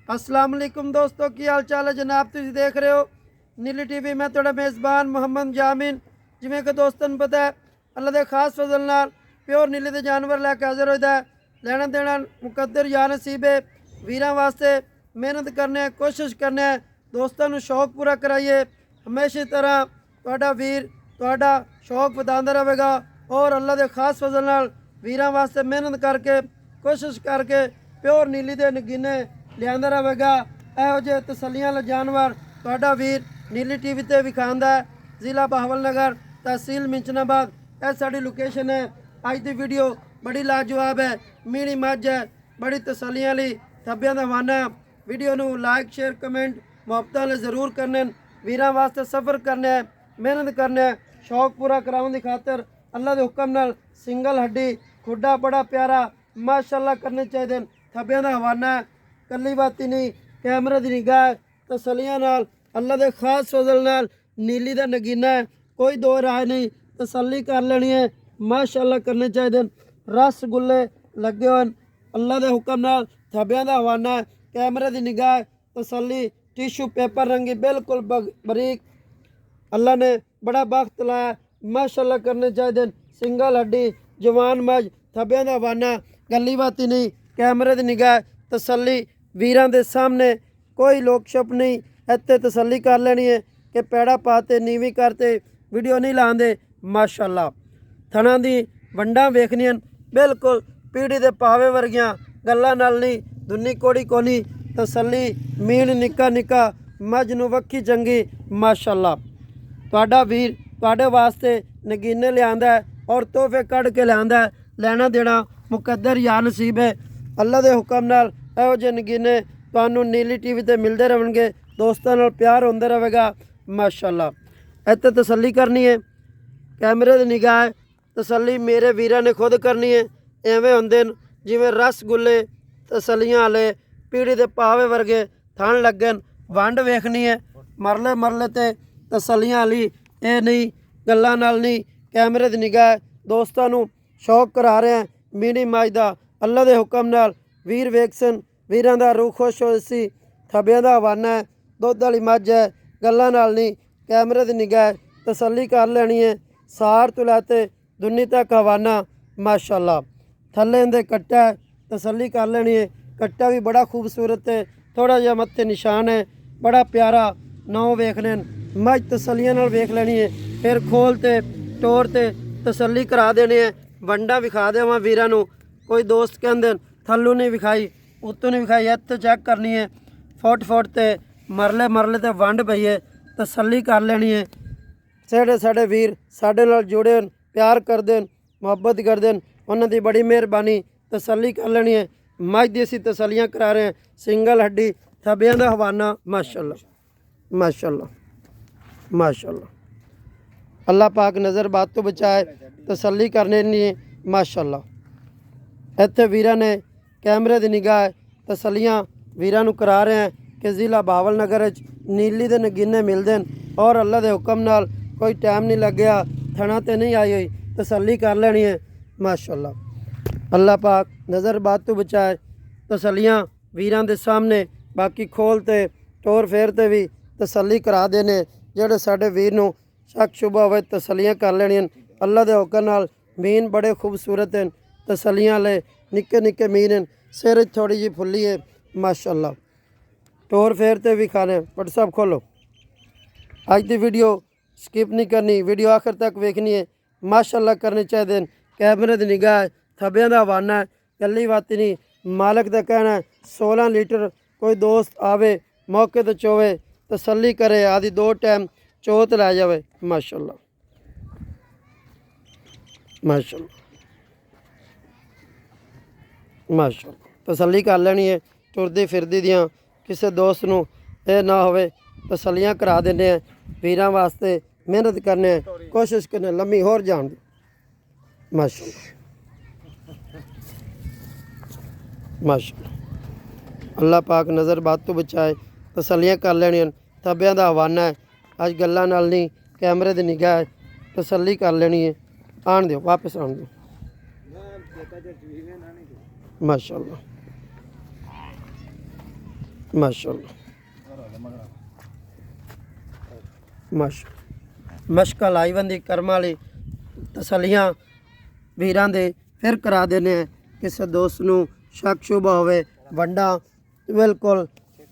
अस्सलाम वालेकुम दोस्तों, की हाल चाल है जनाब। तुम देख रहे हो नीली टीवी। मैं थोड़ा मेज़बान मोहम्मद जामिन। जिमें कि दोस्तों ਨੂੰ पता है अल्लाह के खास फजल नाल प्योर नीली के जानवर लैके हाजिर होता है। लेना देना मुकद्दर या नसीब है। वीरां वास्ते मेहनत करने कोशिश करने दोस्तों ਨੂੰ शौक पूरा कराइए। हमेशा तरह ਤੁਹਾਡਾ ਵੀਰ ਤੁਹਾਡਾ शौक ਵਧਾਉਂਦਾ रहेगा और अल्लाह के खास फजल नाल वीरां वास्ते मेहनत करके कोशिश करके प्योर नीली के नगीने लियांदा रहेगा। ਇਹੋ ਜਿਹੇ ਤਸੱਲੀਆਂ ਵਾਲੇ ਜਾਨਵਰ ਤੁਹਾਡਾ ਵੀਰ ਨੀਲੀ ਟੀਵੀ ਤੇ ਵਿਖਾਉਂਦਾ ਹੈ। ਜ਼ਿਲ੍ਹਾ ਬਹਾਵਲ ਨਗਰ, ਤਹਿਸੀਲ ਮਿੰਚਨਾਬਾਦ, ਇਹ ਸਾਡੀ ਲੋਕੇਸ਼ਨ ਹੈ। ਅੱਜ ਦੀ ਵੀਡੀਓ ਬੜੀ ਲਾਜਵਾਬ ਹੈ। ਮੀਣੀ ਮੱਝ ਹੈ, ਬੜੀ ਤਸੱਲੀਆਂ ਲਈ ਥੱਬਿਆਂ ਦਾ ਹਵਾਨਾ। ਵੀਡੀਓ ਨੂੰ ਲਾਈਕ ਸ਼ੇਅਰ ਕਮੈਂਟ ਮੁਹੱਬਤਾਂ ਨਾਲ ਜ਼ਰੂਰ ਕਰਨੇ। ਵੀਰਾਂ ਵਾਸਤੇ ਸਫ਼ਰ ਕਰਨਾ ਹੈ, ਮਿਹਨਤ ਕਰਨਾ ਹੈ, शौक पूरा कराने की खातर अल्लाह के हुक्म नाल सिंगल हड्डी खुडा बड़ा प्यारा माशाअल्लाह करने चाहिए। थब्बियां दा हवाना कली बाती नहीं, कैमरे की निगाह तसलियां नाल अल्लाह के खास फजल नाल नीली का नगीना है। कोई दो राय नहीं, तसल्ली कर लेनी है, माशाअल्लाह करने चाहिए। रसगुल्ले लगे हुए अल्लाह के हुक्म नाल थब्बियां दा हवाना कैमरे की निगाह तसल्ली। टिशू पेपर रंगी बिल्कुल बरीक अल्लाह ने बड़ा वक्त लाया, माशाअल्लाह करने चाहिए। सिंगल हड्डी जवान मझ थब्बियां दा हवाना गली बाती नहीं, कैमरे की निगाह तसल्ली। वीरां दे सामने कोई लोक छप नहीं, इत्थे तसल्ली कर लेनी है कि पैड़ा पाते नीवी करते वीडियो नहीं लाते। माशाअल्लाह थना दी वंडा वेखनियां बिल्कुल पीढ़ी दे पावे वर्गियां गल्लां नाल नहीं, दुनी कोड़ी कोनी तसल्ली। मीन निक्का निक्का मझ नूं वक्खी चंगी माशाअल्लाह। ਤੁਹਾਡਾ ਵੀਰ ਤੁਹਾਡੇ ਵਾਸਤੇ ਨਗੀਨੇ ਲਿਆਂਦਾ ਔਰ ਤੋਹਫੇ ਕੱਢ ਕੇ ਲਿਆਂਦਾ। ਲੈਣਾ ਦੇਣਾ ਮੁਕੱਦਰ ਯਾ ਨਸੀਬ ਹੈ। ਅੱਲਾ ਦੇ ਹੁਕਮ ਨਾਲ ਇਹੋ ਜਿਹੇ ਨਗੀਨੇ ਤੁਹਾਨੂੰ ਨੀਲੀ ਟੀਵੀ ਤੇ ਮਿਲਦੇ ਰਹਿਣਗੇ। ਦੋਸਤਾਂ ਨਾਲ ਪਿਆਰ ਹੁੰਦਾ ਰਹੇਗਾ ਮਾਸ਼ਾਅੱਲਾ। ਇੱਥੇ ਤਸੱਲੀ ਕਰਨੀ ਹੈ, ਕੈਮਰੇ ਦੀ ਨਿਗਾਹ ਤਸੱਲੀ ਮੇਰੇ ਵੀਰਾਂ ਨੇ ਖੁਦ ਕਰਨੀ ਹੈ। ਐਵੇਂ ਹੁੰਦੇ ਨੇ ਜਿਵੇਂ ਰਸਗੁੱਲੇ ਤਸੱਲੀਆਂ ਵਾਲੇ ਪੀੜੀ ਦੇ ਪਾਵੇ ਵਰਗੇ ਥਣ ਲੱਗਣ। ਵੰਡ ਵੇਖਣੀ ਹੈ ਮਰਲੇ ਮਰਲੇ ਤੇ तसलियां वाली, ये नहीं गल्लां नाल नहीं, कैमरे की निगाह दोस्तों नूं शौक करा रहे हैं। मीनी मझ दा अल्लाह के हुक्म नाल वीर वेखसन वीरां दा रूह खुश हो सी। थब्बियां दा हवाना है, दुध वाली मझ है, गल्लां नाल नहीं, कैमरे की निगाह तसल्ली कर लेनी है। सार तो लैते दुनी तक हवाना माशाअल्लाह। थल्ले इंदे कट्टा है, तसल्ली कर लेनी है। कट्टा भी बड़ा खूबसूरत है, थोड़ा जिहा मत्थे निशान है, बड़ा प्यारा नौ वेखने। मझ तसलियां नाल वेख लेनी है, फिर खोल ते टोर ते तसल्ली करा देनी है। वंडा विखा देवां वीरां नूं। कोई दोस्त कहंदे थल्लों नहीं विखाई उत्तों नहीं विखाई, इत्थे चेक करनी है। फुट फुट ते मरले मरले ते वंड पई है, तसल्ली कर लेनी है। साढ़े साढ़े वीर साढ़े नाल जुड़े न, प्यार करदे न, मुहब्बत करदे न, उन्हां दी बड़ी मेहरबानी। तसल्ली कर लेनी है। मझ दी असीं तसल्लियां करा रहे हैं। सिंगल हड्डी थब्बियां दा हवाना माशाअल्लाह माशाअल्लाह माशाअल्लाह। अल्लाह पाक नज़र बात तो बचाए, तसल्ली करने नहीं माशाअल्लाह। इत्थे वीरां ने कैमरे की निगाह तसल्लियां वीरां नूं करा रहे हैं कि ज़िला बहावल नगर नीली के नगीने मिलते हैं और अल्लाह के हुक्म नाल कोई टाइम नहीं लग्या, थना ते नहीं आई हुई, तसल्ली कर लेनी है माशाअल्लाह। अल्लाह पाक नज़र बात तो बचाए, तसल्लियां वीरां दे सामने। बाकी खोलते टोर फेरते भी तसल्ली करा देने। ਜਿਹੜੇ ਸਾਡੇ ਵੀਰ ਨੂੰ ਸ਼ੱਕ ਸ਼ੁਬਾ ਹੋਵੇ ਤਸੱਲੀਆਂ ਕਰ ਲੈਣੀਆਂ। ਅੱਲਾ ਦੇ ਹੁਕਮ ਨਾਲ ਮੀਨ ਬੜੇ ਖੂਬਸੂਰਤ ਹਨ, ਤਸੱਲੀਆਂ ਵਾਲੇ ਨਿੱਕੇ ਨਿੱਕੇ ਮੀਨ ਹਨ। ਸਿਰ ਥੋੜੀ ਜਿਹੀ ਫੁੱਲੀ ਹੈ ਮਾਸ਼ਾਅੱਲਾ। ਟੋਰ ਫੇਰ ਤੇ ਵੀ ਖਾਣੇ। WhatsApp खोलो। ਅੱਜ ਦੀ ਵੀਡੀਓ ਸਕਿਪ ਨਹੀਂ ਕਰਨੀ, ਵੀਡੀਓ ਆਖਰ ਤੱਕ ਵੇਖਣੀ ਹੈ। ਮਾਸ਼ਾਅੱਲਾ ਕਰਨੇ ਚਾਹੀਦੇ ਨੇ। ਕੈਮਰੇ ਦੀ ਨਿਗਾਹ ਥੱਬਿਆਂ ਦਾ ਹਵਾਨਾ ਕੱਲੀ ਬਾਤ ਨਹੀਂ। ਮਾਲਕ ਦਾ ਕਹਿਣਾ 16 ਲੀਟਰ ਕੋਈ ਦੋਸਤ ਆਵੇ मौके तो चोवे तसल्ली करे, आदि 2 टाइम चौथ लै जाए माशाअल्लाह माशाअल्लाह माशाअल्लाह। तसल्ली कर लेनी है। टुरदी फिरदी दियाँ किसी दोस्त नूं ये ना होवे, तसल्लियां करा देने हैं। वीरां वास्ते मेहनत करने, कोशिश करने लम्मी होर जान दी माशाअल्लाह माशाअल्लाह। अल्लाह पाक नज़र बात तो बचाए, तसल्लियां कर लेनियां। थब्बियां दा हवाना है, अज गल्लां नाल नहीं, कैमरे की निगाह है, तसल्ली कर लेनी है। आन दिओ, वापस आन दिओ माशाअल्लाह ਮਾਸ਼ਾਅੱਲਾ ਮਸ਼ਕਾ ਲਾਈ ਬੰਦੀ ਕਰਮ ਵਾਲੀ ਤਸੱਲੀਆਂ ਵੀਰਾਂ ਦੇ ਫਿਰ ਕਰਾ ਦਿੰਦੇ ਆ। ਕਿਸੇ ਦੋਸਤ ਨੂੰ ਸ਼ੱਕ ਸ਼ੁਬਾ ਹੋਵੇ ਵੰਡਾ ਬਿਲਕੁਲ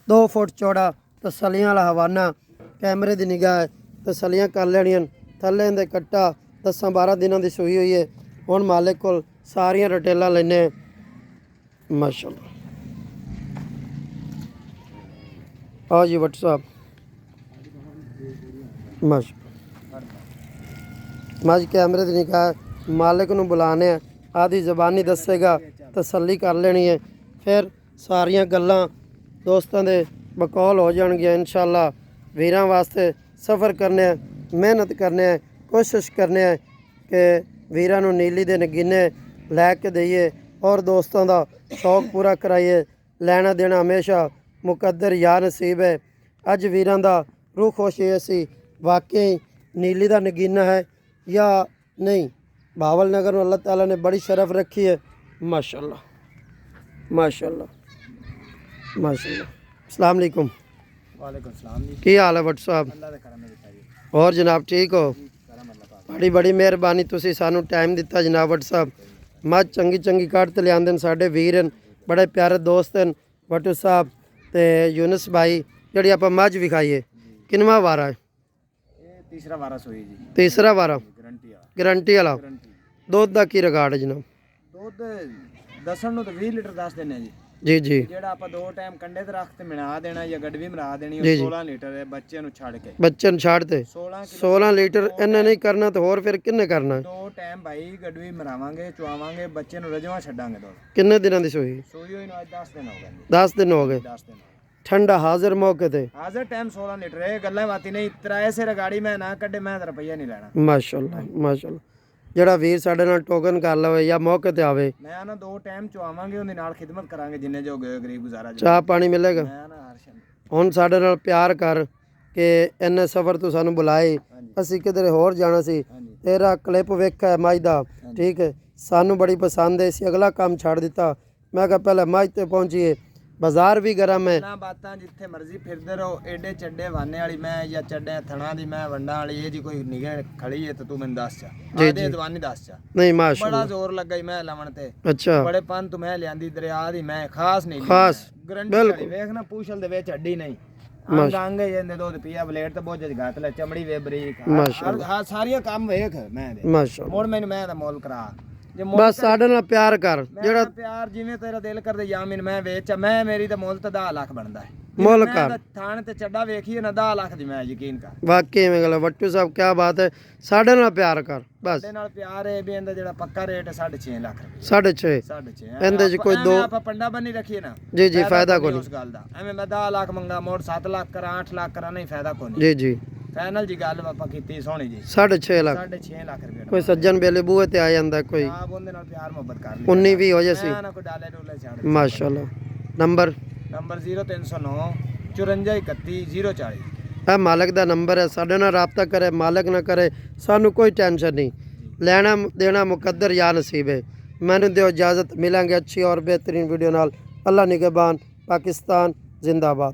2 ਫੁੱਟ ਚੌੜਾ ਤਸੱਲੀਆਂ ਵਾਲਾ ਹਵਾਨਾ ਕੈਮਰੇ ਦੀ ਨਿਗਾਹ ਤਸੱਲੀਆਂ ਕਰ ਲੈਣੀਆਂ। ਥੱਲੇ ਦੇ ਕੱਟਾ 10-12 ਦਿਨਾਂ ਦੀ ਸੂਈ ਹੋਈ ਹੈ। ਹੁਣ ਮਾਲਿਕ ਕੋਲ ਸਾਰੀਆਂ ਰਿਟੇਲਾਂ ਲੈਣੇ ਮਾਸ਼ਾਅੱਲਾ। ਆ ਜੀ WhatsApp ਮਾਜ ਕੈਮਰੇ ਦੀ ਨਿਗਾਹ ਮਾਲਿਕ ਨੂੰ ਬੁਲਾਣੇ ਆ। ਆਦੀ ਜ਼ਬਾਨੀ ਦੱਸੇਗਾ ਤਸੱਲੀ ਕਰ ਲੈਣੀ ਹੈ। ਫਿਰ ਸਾਰੀਆਂ ਗੱਲਾਂ ਦੋਸਤਾਂ ਦੇ ਬਕੌਲ ਹੋ ਜਾਣਗੀਆਂ ਇਨਸ਼ਾਅੱਲਾ। ਵੀਰਾਂ ਵਾਸਤੇ ਸਫ਼ਰ ਕਰਨੇ ਆ, ਮਿਹਨਤ ਕਰਨੇ ਆ, ਕੋਸ਼ਿਸ਼ ਕਰਨੇ ਆ ਕਿ ਵੀਰਾਂ ਨੂੰ ਨੀਲੀ ਦੇ ਨਗੀਨੇ ਲੈ ਕੇ ਦਈਏ ਔਰ ਦੋਸਤਾਂ ਦਾ ਸ਼ੌਕ ਪੂਰਾ ਕਰਾਈਏ। ਲੈਣਾ ਦੇਣਾ ਹਮੇਸ਼ਾ ਮੁਕੱਦਰ ਯਾ ਨਸੀਬ ਹੈ। ਅੱਜ ਵੀਰਾਂ ਦਾ ਰੂਹ ਖੁਸ਼ ਹੈ ਸੀ ਵਾਕਈ ਨੀਲੀ ਦਾ ਨਗੀਨਾ ਹੈ ਜਾਂ ਨਹੀਂ। ਬਾਵਲ नगर में अल्लाह ताला ने बड़ी शरफ रखी है माशाल्लाह माशाल्लाह माशाल्लाह। अस्सलाम वालेकुम। वालेकुम सलाम जी। की हाल है भट्ट साहब? अल्लाह दे करम है। और जनाब ठीक हो? करम अल्लाह पाक। बड़ी बड़ी मेहरबानी तुसी सानू टाइम दिता जनाब भट्ट साहब। मझ चंगी चंगी कट ते लियांदे ने साडे वीर हैं, बड़े प्यारे दोस्त हैं भट्ट साहब ते यूनुस भाई। जिहड़ी आपां मझ विखाईए किनवा वारा है? ये तीसरा वारा सोई जी। तीसरा वारा गारंटी गारंटी वाला। ਦੁੱਧ ਦਾ ਕੀ ਰਿਕਾਰਡ ਹੈ ਜਨਾਬ? ਦੁੱਧ ਦੱਸਣ ਨੂੰ ਤਾਂ 20 ਲੀਟਰ ਦੱਸ ਦਿੰਨੇ ਜੀ। ਜੀ ਜੀ। ਜਿਹੜਾ ਆਪਾਂ 2 ਟਾਈਮ ਕੰਡੇ ਤੇ ਰੱਖ ਤੇ ਮਿਲਾ ਦੇਣਾ ਜਾਂ ਗੜਵੀ ਮਿਲਾ ਦੇਣੀ ਉਹ 16 ਲੀਟਰ ਹੈ ਬੱਚੇ ਨੂੰ ਛੱਡ ਕੇ। ਬੱਚੇ ਨੂੰ ਛੱਡ ਤੇ 16 ਲੀਟਰ ਇਹਨੇ ਨਹੀਂ ਕਰਨਾ ਤੇ ਹੋਰ ਫਿਰ ਕਿੰਨੇ ਕਰਨਾ? 2 ਟਾਈਮ ਭਾਈ ਗੜਵੀ ਮਰਾਵਾਂਗੇ ਚੁਆਵਾਂਗੇ ਬੱਚੇ ਨੂੰ ਰਜਵਾ ਛੱਡਾਂਗੇ। ਦੁੱਧ ਕਿੰਨੇ ਦਿਨਾਂ ਦੀ ਸੂਈ? ਸੂਈ ਹੋਈ ਨੂੰ ਅੱਜ 10 ਦਿਨ ਹੋ ਗਏ। 10 ਦਿਨ ਹੋ ਗਏ। 10 ਦਿਨ ਠੰਡਾ ਹਾਜ਼ਰ ਮੌਕੇ ਤੇ ਹਾਜ਼ਰ ਟਾਈਮ 16 ਲੀਟਰ ਇਹ ਗੱਲਾਂ ਬਾਤੀ ਨਹੀਂ। ਤਰਾਏ ਸਿਰ ਗਾੜੀ ਮੈਂ ਨਾ ਕੱਢੇ ਮੈਂ ਤਾਂ ਰੁਪਈਆ ਨਹੀਂ ਲੈਣਾ। ਮਾਸ਼ਾਅੱਲਾ ਮਾਸ਼ਾਅੱਲਾ। ਜਿਹੜਾ ਵੀਰ ਸਾਡੇ ਨਾਲ ਟੋਕਨ ਕਰ ਲਵੇ ਜਾਂ ਮੌਕੇ ਤੇ ਆਵੇ ਮੈਂ ਨਾ 2 ਟਾਈਮ ਚੁਆਵਾਂਗੇ ਉਹਦੇ ਨਾਲ ਖਿਦਮਤ ਕਰਾਂਗੇ ਜਿੰਨੇ ਜੋ ਗਰੀਬ ਗੁਜ਼ਾਰਾ ਚਾਹ ਪਾਣੀ ਮਿਲੇਗਾ। ਮੈਂ ਨਾ ਹਰਸ਼ਨ ਹੁਣ ਸਾਡੇ ਨਾਲ ਪਿਆਰ ਕਰ ਕਿ ਇੰਨੇ ਸਫ਼ਰ ਤੋਂ ਸਾਨੂੰ ਬੁਲਾਏ। ਅਸੀਂ ਕਿਧਰੇ ਹੋਰ ਜਾਣਾ ਸੀ। ਤੇਰਾ ਕਲਿੱਪ ਵੇਖਿਆ ਮੱਝ ਦਾ ਠੀਕ ਹੈ ਸਾਨੂੰ ਬੜੀ ਪਸੰਦ ਹੈ। ਅਸੀਂ ਅਗਲਾ ਕੰਮ ਛੱਡ ਦਿੱਤਾ। ਮੈਂ ਕਿਹਾ ਪਹਿਲਾਂ ਮੱਝ ਤੇ ਪਹੁੰਚੀਏ। ਬਾਜ਼ਾਰ ਵੀ ਗਰਮ ਹੈ ਨਾ ਬਾਤਾਂ ਜਿੱਥੇ ਮਰਜ਼ੀ ਫਿਰਦੇ ਰਹੋ। ਏਡੇ ਚੱਡੇ ਵਾਨੇ ਵਾਲੀ ਮੈਂ ਜਾਂ ਚੱਡੇ ਥਣਾ ਦੀ ਮੈਂ ਵੰਡਾਂ ਵਾਲੀ ਇਹ ਜੀ ਕੋਈ ਨਿਗਾਹ ਖੜੀ ਹੈ ਤਾਂ ਤੂੰ ਮੈਨੂੰ ਦੱਸ ਚਾ ਆਦੇ ਦਵਾਨੀ ਦੱਸ ਚਾ। ਨਹੀਂ ਮਾਸ਼ਾਅੱਲਾ ਬੜਾ ਜ਼ੋਰ ਲੱਗਾ ਹੀ ਮੈਂ ਲਾਵਣ ਤੇ। ਅੱਛਾ ਬੜੇ ਪੰਨ ਤੋਂ ਮੈਂ ਲਿਆਂਦੀ ਦਰਿਆ ਦੀ ਮੈਂ ਖਾਸ ਨਹੀਂ ਖਾਸ ਗਰੰਟੀ ਵਾਲੀ ਵੇਖ ਨਾ ਪੂਛਲ ਦੇ ਵਿੱਚ ਹੱਡੀ ਨਹੀਂ ਅੰਗ ਇਹਦੇ ਦੁੱਧ ਪੀਆ ਬਲੇਡ ਤੇ ਬੋਝ ਘਾਤ ਲੈ ਚਮੜੀ ਵੇ ਬਰੀਕ ਹਾਂ ਸਾਰੀਆਂ ਕੰਮ ਵੇਖ ਮੈਂ ਦੇ ਮਾਸ਼ਾਅੱਲਾ। ਮੋੜ ਮੈਨੂੰ ਮੈਂ ਦਾ ਮੋਲ ਕਰਾ ਬਸ ਸਾਡੇ ਨਾਲ ਪਿਆਰ ਕਰ ਜਿਹੜਾ ਪਿਆਰ ਜਿਵੇਂ ਤੇਰਾ ਦਿਲ ਕਰਦੇ ਯਾਮਿਨ ਮੈਂ ਵੇਚ ਮੈਂ ਮੇਰੀ ਤਾਂ ਮੁੱਲ ਤਾਂ 10 ਲੱਖ ਬਣਦਾ ਹੈ। ਮੁੱਲ ਕਰ ਥਾਣ ਤੇ ਚੱਡਾ ਵੇਖੀਏ ਨਾ 10 ਲੱਖ ਦੀ ਮੈਂ ਯਕੀਨ ਕਰ। ਵਾਕਈ ਐਵੇਂ ਗੱਲ ਵੱਟੂ ਸਾਹਿਬ ਕੀ ਬਾਤ ਹੈ। ਸਾਡੇ ਨਾਲ ਪਿਆਰ ਕਰ ਬਸ। ਸਾਡੇ ਨਾਲ ਪਿਆਰ ਹੈ ਵੀ ਇਹਦਾ ਜਿਹੜਾ ਪੱਕਾ ਰੇਟ ਹੈ 6.5 ਲੱਖ ਰੁਪਏ। 6.5 ਇਹਦੇ ਚ ਕੋਈ ਦੋ ਆਪਾਂ ਪੰਡਾ ਬੰਨੀ ਰੱਖੀਏ ਨਾ ਜੀ ਜੀ ਫਾਇਦਾ ਕੋਈ ਉਸ ਗੱਲ ਦਾ। ਐਵੇਂ ਮੈਂ 10 ਲੱਖ ਮੰਗਾ ਮੋੜ 7 ਲੱਖ ਕਰਾਂ 8 ਲੱਖ ਕਰਾਂ ਨਹੀਂ ਫਾਇਦਾ ਕੋਈ ਜੀ ਜੀ। ਫਾਈਨਲ ਜੀ ਗੱਲ ਆਪਾਂ ਕੀਤੀ ਸੋਹਣੀ ਜੀ 6.5 ਲੱਖ 6.5 ਲੱਖ ਰੁਪਏ। ਕੋਈ ਸੱਜਣ ਬੇਲੇ ਬੂਹੇ ਤੇ ਆ ਜਾਂਦਾ ਕੋਈ ਆਪ ਉਹਦੇ ਨਾਲ ਪਿਆਰ ਮੁਹੱਬਤ ਕਰ ਲਈ 19 ਵੀ ਹੋ ਜਾਸੀ ਨਾ ਕੋਈ ਡਾਲੇ ਡੋਲੇ ਛੱਡ ਮਾਸ਼ਾਅੱਲਾ। ਨੰਬਰ 0309 54 31 040 ਇਹ ਮਾਲਕ ਦਾ ਨੰਬਰ ਹੈ। ਸਾਡੇ ਨਾਲ ਰਾਬਤਾ ਕਰੇ ਮਾਲਕ ਨਾ ਕਰੇ ਸਾਨੂੰ ਕੋਈ ਟੈਨਸ਼ਨ ਨਹੀਂ। ਲੈਣਾ ਦੇਣਾ ਮੁਕੱਦਰ या नसीब है। मैंने दो इजाज़त मिलेंगे अच्छी और बेहतरीन वीडियो नाल। अल्लाह निगहबान। पाकिस्तान जिंदाबाद।